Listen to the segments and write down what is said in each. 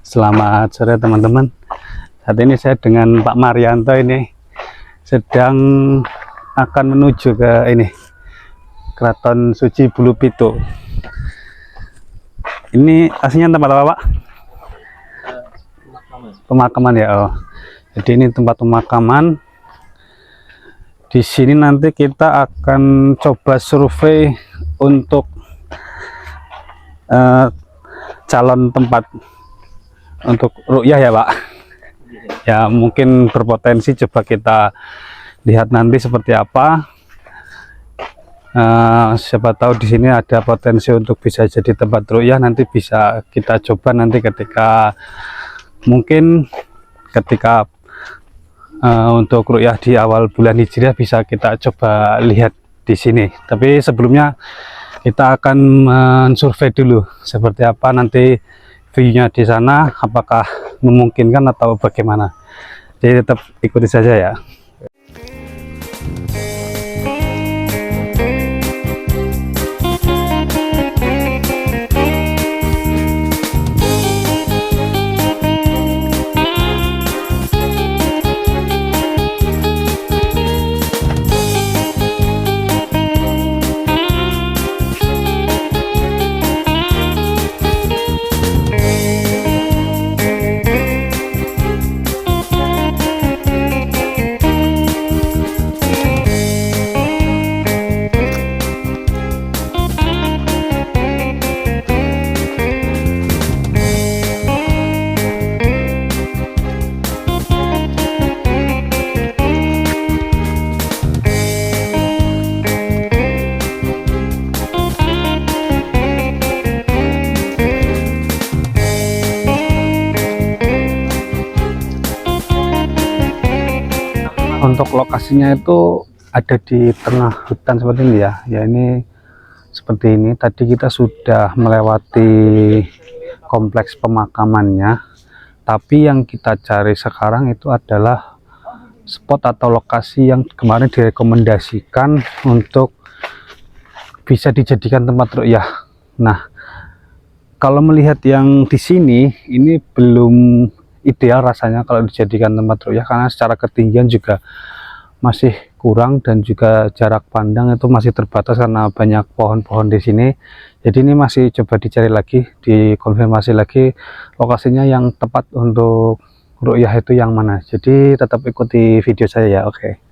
Selamat sore teman-teman. Saat ini saya dengan Pak Marianto ini sedang akan menuju ke Keraton Suci Bulu Pitu. Ini aslinya tempat apa, Pak? Pemakaman ya. Oh. Jadi ini tempat pemakaman. Di sini nanti kita akan coba survei untuk calon tempat untuk ru'yah ya, Pak. Ya mungkin berpotensi, coba kita lihat nanti seperti apa. Siapa tahu di sini ada potensi untuk bisa jadi tempat ru'yah, nanti bisa kita coba nanti ketika untuk ru'yah di awal bulan Hijriah bisa kita coba lihat di sini. Tapi sebelumnya kita akan mensurvei dulu seperti apa nanti view-nya di sana, apakah memungkinkan atau bagaimana. Jadi tetap ikuti saja ya. Untuk lokasinya itu ada di tengah hutan seperti ini ya. Ya ini seperti ini. Tadi kita sudah melewati kompleks pemakamannya. Tapi yang kita cari sekarang itu adalah spot atau lokasi yang kemarin direkomendasikan untuk bisa dijadikan tempat ru'yah. Nah, kalau melihat yang di sini ini belum ideal rasanya kalau dijadikan tempat ru'yah, karena secara ketinggian juga masih kurang dan juga jarak pandang itu masih terbatas karena banyak pohon-pohon di sini. Jadi ini masih coba dicari lagi, dikonfirmasi lagi lokasinya yang tepat untuk ru'yah itu yang mana. Jadi tetap ikuti video saya ya. Oke.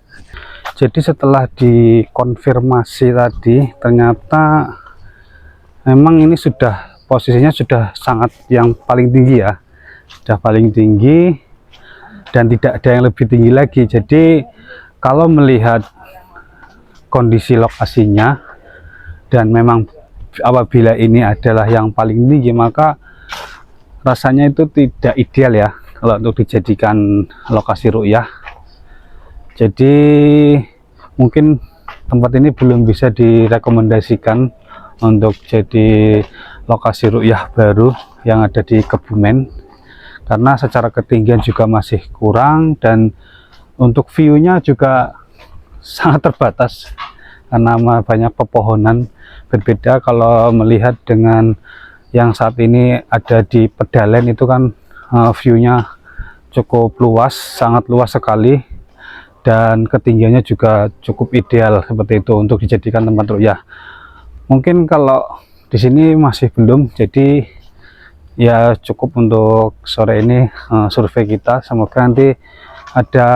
Jadi setelah dikonfirmasi tadi, ternyata memang ini sudah posisinya sudah sangat yang paling tinggi ya. Sudah paling tinggi dan tidak ada yang lebih tinggi lagi. Jadi kalau melihat kondisi lokasinya dan memang apabila ini adalah yang paling tinggi, maka rasanya itu tidak ideal ya kalau untuk dijadikan lokasi ru'yah. Jadi mungkin tempat ini belum bisa direkomendasikan untuk jadi lokasi ru'yah baru yang ada di Kebumen, karena secara ketinggian juga masih kurang dan untuk view-nya juga sangat terbatas karena banyak pepohonan. Berbeda kalau melihat dengan yang saat ini ada di Pedalen, itu kan view-nya cukup luas, sangat luas sekali, dan ketinggiannya juga cukup ideal seperti itu untuk dijadikan tempat ru'yah. Mungkin kalau di sini masih belum, jadi ya cukup untuk sore ini survei kita. Semoga nanti ada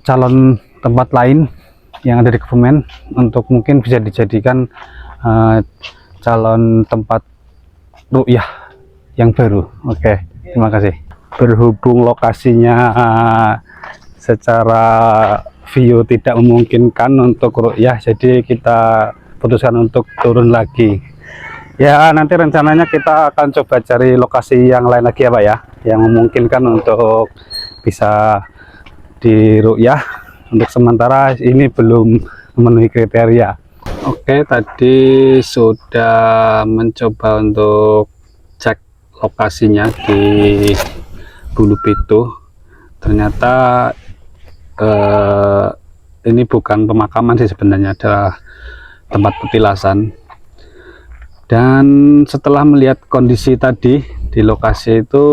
calon tempat lain yang ada di Kebumen untuk mungkin bisa dijadikan calon tempat ru'yah yang baru. Oke, terima kasih. Berhubung lokasinya secara view tidak memungkinkan untuk ru'yah, jadi kita putuskan untuk turun lagi. Ya nanti rencananya kita akan coba cari lokasi yang lain lagi ya, Pak ya, yang memungkinkan untuk bisa di ru'yah. Untuk sementara ini belum memenuhi kriteria. Oke, tadi sudah mencoba untuk cek lokasinya di Bulu Pitu. Ternyata ini bukan pemakaman sih sebenarnya, adalah tempat petilasan. Dan setelah melihat kondisi tadi di lokasi itu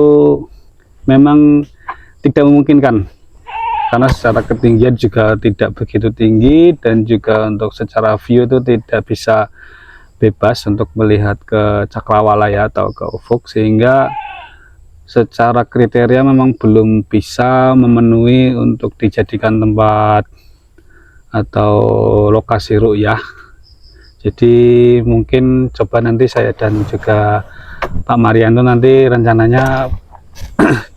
memang tidak memungkinkan, karena secara ketinggian juga tidak begitu tinggi, dan juga untuk secara view itu tidak bisa bebas untuk melihat ke cakrawala ya, atau ke ufuk, sehingga secara kriteria memang belum bisa memenuhi untuk dijadikan tempat atau lokasi ru'yah. Jadi mungkin coba nanti saya dan juga Pak Marianto nanti rencananya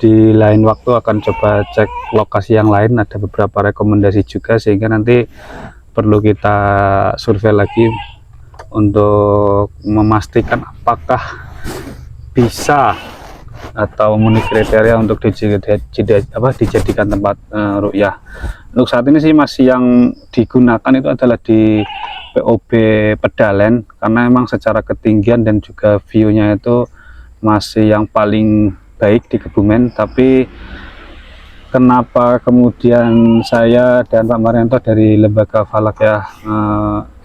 di lain waktu akan coba cek lokasi yang lain, ada beberapa rekomendasi juga, sehingga nanti perlu kita survei lagi untuk memastikan apakah bisa atau memenuhi kriteria untuk dijadikan tempat ru'yah. Untuk saat ini sih masih yang digunakan itu adalah di POB Pedalen, karena memang secara ketinggian dan juga view-nya itu masih yang paling baik di Kebumen. Tapi kenapa kemudian saya dan Pak Marianto dari Lembaga Falak ya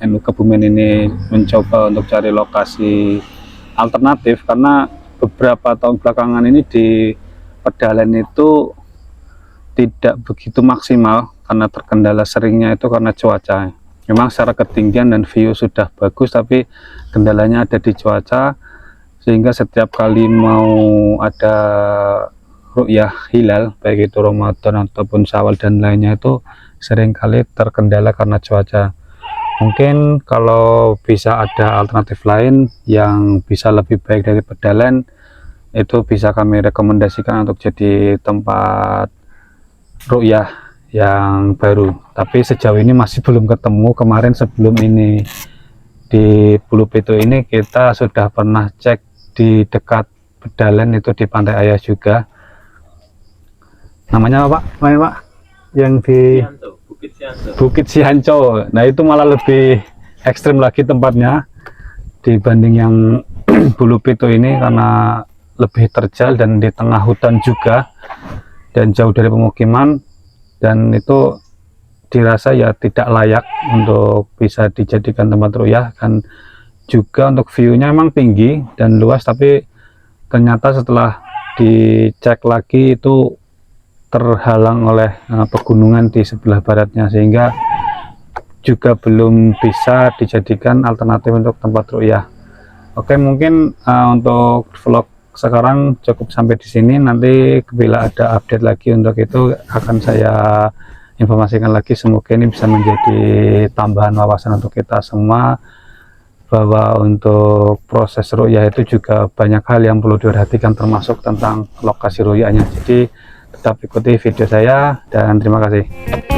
NU Kebumen ini mencoba untuk cari lokasi alternatif, karena beberapa tahun belakangan ini di Pedalen itu tidak begitu maksimal karena terkendala seringnya itu karena cuaca. Memang secara ketinggian dan view sudah bagus, tapi kendalanya ada di cuaca, sehingga setiap kali mau ada ru'yah hilal, baik itu Ramadan ataupun Syawal dan lainnya, itu seringkali terkendala karena cuaca. Mungkin kalau bisa ada alternatif lain yang bisa lebih baik dari Pedalen, itu bisa kami rekomendasikan untuk jadi tempat ru'yah yang baru. Tapi sejauh ini masih belum ketemu. Kemarin sebelum ini di Bulu Pitu ini kita sudah pernah cek di dekat Pedalen, itu di Pantai Ayas juga. Namanya apa Pak? Yang di Bukit Sianco. Nah itu malah lebih ekstrim lagi tempatnya dibanding yang Bulu Pitu ini, karena lebih terjal dan di tengah hutan juga dan jauh dari pemukiman, dan itu dirasa ya tidak layak untuk bisa dijadikan tempat ru'yah. Dan juga untuk view-nya memang tinggi dan luas, tapi ternyata setelah dicek lagi itu terhalang oleh pegunungan di sebelah baratnya, sehingga juga belum bisa dijadikan alternatif untuk tempat ru'yah. Oke, mungkin untuk vlog sekarang cukup sampai di sini. Nanti bila ada update lagi untuk itu akan saya informasikan lagi. Semoga ini bisa menjadi tambahan wawasan untuk kita semua, bahwa untuk proses ru'yah itu juga banyak hal yang perlu diperhatikan, termasuk tentang lokasi ru'yahnya. Jadi tetap ikuti video saya dan terima kasih.